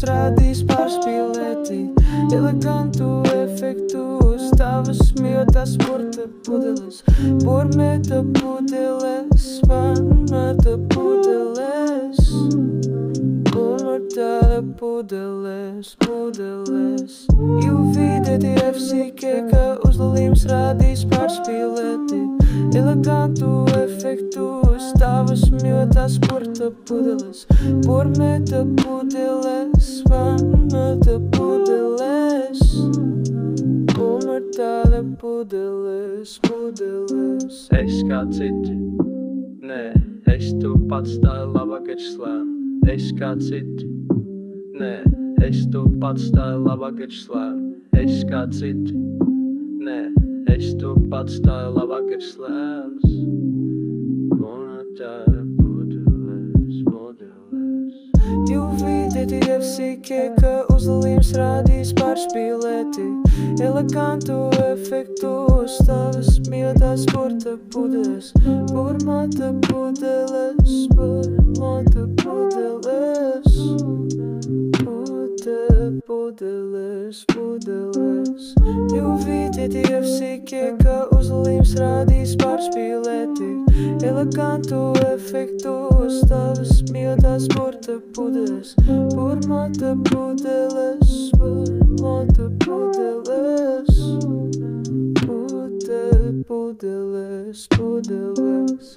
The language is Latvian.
līmes rādīs pārspīlēti elegantu efektu uz tavas mīļotās sporta pudeles, burmēta pudeles, vanmēta pudeles, burmēta pudeles, pudeles. UVDTFC ka uz līmes rādīs pārspīlēti elegantu efektu uz tavas mīļotās sporta pudeles, burmēta pudeles, vanmēta pudeles, burmēta pudeles, pudeles. Es kā citi, nē, es tu pats tā laba garšlā. Es kā citi, nē, es tu pats tā laba garšlā. Es kā citi, nē, es tu pats tā laba garšlās. Burmēta pudeles, pudeles. UVDTFC ka uz līmes rādīs pārspīlēti elegantu efektu uz tavas mīļotās sporta pudeles, burmēta pudeles, burmēta pudeles, pudeles, pudeles. UVDTFC ka uz līmes rādīs pārspīlēti elegantu efektu uz tavas mīļotās sporta pudeles, burmēta pudeles, burmēta pudeles, pudeles, pudeles.